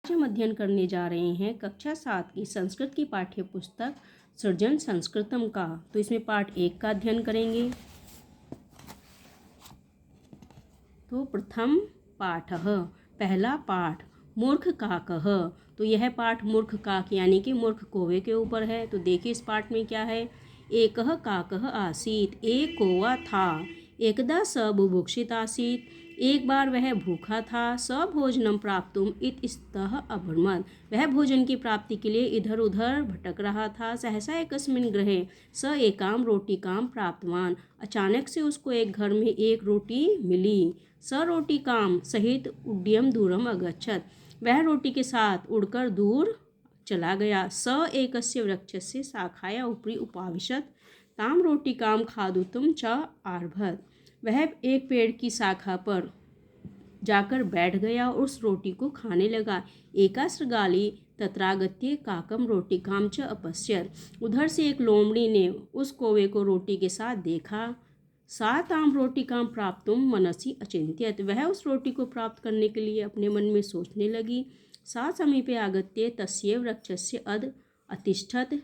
आज हम अध्ययन करने जा रहे हैं कक्षा 7 की संस्कृत की पाठ्य पुस्तक सृजन संस्कृतम का। तो इसमें पाठ 1 का अध्ययन करेंगे। तो प्रथम पाठः, पहला पाठ मूर्ख काकः। तो यह पाठ मूर्ख काक यानी कि मूर्ख कौवे के ऊपर है। तो देखिए इस पाठ में क्या है। एकः काकः आसीत्, एक कौवा था। एकदा स बुभुक्षित आसीत्, एक बार वह भूखा था। स भोजनम प्राप्तुम इतस्ततः अभ्रमत्, वह भोजन की प्राप्ति के लिए इधर उधर भटक रहा था। सहसा एकस्मिन् गृहे स एकाम रोटिकाम प्राप्तवान, अचानक से उसको एक घर में एक रोटी मिली। स रोटिकाम सहित उड्डयम दूरम अगच्छत्, वह रोटी के साथ उड़कर दूर चला गया। स एकस्य वृक्षस्य शाखाया उपरि उपाविशत्, ताम रोटिकाम खादितुं च आरभत, वह एक पेड़ की शाखा पर जाकर बैठ गया और उस रोटी को खाने लगा। एका शृगाली तत्रागत्य काकम रोटिकाम च अपश्यत, उधर से एक लोमड़ी ने उस कौवे को रोटी के साथ देखा। सा ताम रोटिकाम प्राप्तुम मनसि अचिंत्यत, वह उस रोटी को प्राप्त करने के लिए अपने मन में सोचने लगी। सा समीपे आगत्य तस्य वृक्षस्य अध अतिष्ठत,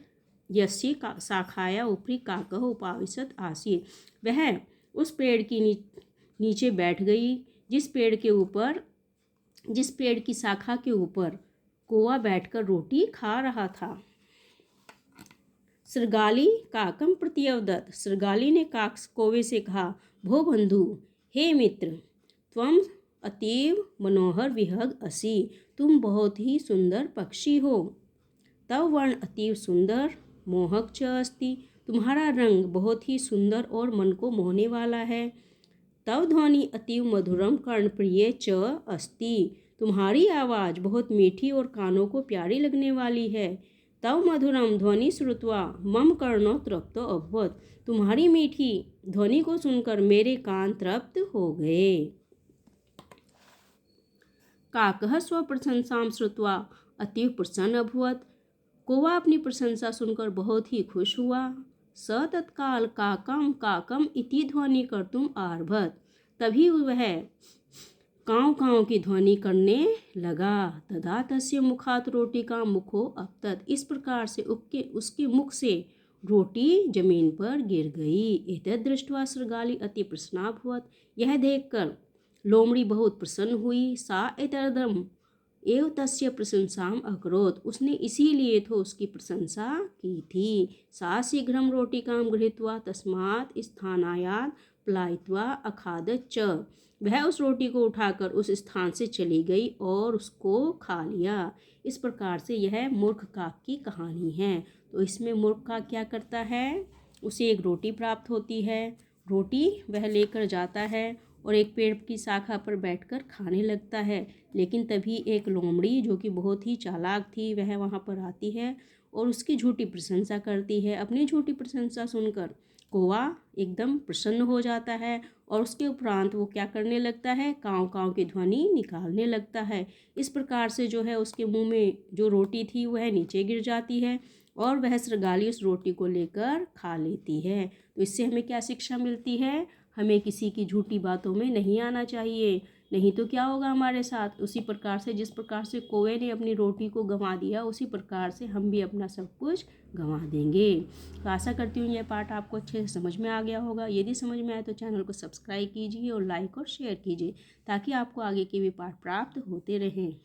यस्य शाखाया उपरि काकः उपाविशत् आसीत्, वह उस पेड़ की नीचे बैठ गई जिस पेड़ की शाखा के ऊपर कौवा बैठकर रोटी खा रहा था। शृगाली काकम प्रत्यवदत्, शृगाली ने काक कौवे से कहा, भो बंधु, हे मित्र, त्वम अतीव मनोहर विहग असि, तुम बहुत ही सुंदर पक्षी हो। तव वर्ण अतीव सुंदर मोहक च अस्ति, तुम्हारा रंग बहुत ही सुंदर और मन को मोहने वाला है। तव ध्वनि अतीव मधुरम कर्णप्रिय च अस्ति, तुम्हारी आवाज़ बहुत मीठी और कानों को प्यारी लगने वाली है। तव मधुरम ध्वनि श्रुत्वा मम कर्णो तृप्तो अभवत्, तुम्हारी मीठी ध्वनि को सुनकर मेरे कान तृप्त हो गए। काकः स्वप्रशंसां श्रुत्वा अतीव प्रसन्न अभवत्, कौवा अपनी प्रशंसा सुनकर बहुत ही खुश हुआ। स तत्काल काकम काकम इति ध्वनि कर्तुम आरभत, तभी वह काँव काँव की ध्वनि करने लगा। तदा तस्य मुखात् रोटिका मुखो अपतत, इस प्रकार से उसके मुख से रोटी जमीन पर गिर गई। एतद् दृष्ट्वा शृगाली अति प्रसन्ना अभवत्, यह देखकर लोमड़ी बहुत प्रसन्न हुई। सा एतदर्थम् एव तस्य प्रशंसाम अकरोत्, उसने इसीलिए तो उसकी प्रशंसा की थी। सा शीघ्रं रोटिकां गृहीत्वा तस्मात् स्थानायात् पलायित्वा अखादत् च, वह उस रोटी को उठाकर उस स्थान से चली गई और उसको खा लिया। इस प्रकार से यह मूर्ख काक की कहानी है। तो इसमें मूर्ख काक क्या करता है, उसे एक रोटी प्राप्त होती है। रोटी वह लेकर जाता है और एक पेड़ की शाखा पर बैठकर खाने लगता है। लेकिन तभी एक लोमड़ी जो कि बहुत ही चालाक थी, वह वहाँ पर आती है और उसकी झूठी प्रशंसा करती है। अपनी झूठी प्रशंसा सुनकर कौवा एकदम प्रसन्न हो जाता है और उसके उपरांत वो क्या करने लगता है, काँव काँव की ध्वनि निकालने लगता है। इस प्रकार से जो है उसके मुंह में जो रोटी थी वह नीचे गिर जाती है और वह शृगाली उस रोटी को लेकर खा लेती है। तो इससे हमें क्या शिक्षा मिलती है, हमें किसी की झूठी बातों में नहीं आना चाहिए, नहीं तो क्या होगा हमारे साथ। उसी प्रकार से जिस प्रकार से कौवे ने अपनी रोटी को गंवा दिया, उसी प्रकार से हम भी अपना सब कुछ गंवा देंगे। तो आशा करती हूँ यह पाठ आपको अच्छे से समझ में आ गया होगा। यदि समझ में आए तो चैनल को सब्सक्राइब कीजिए और लाइक और शेयर कीजिए ताकि आपको आगे के भी पाठ प्राप्त होते रहें।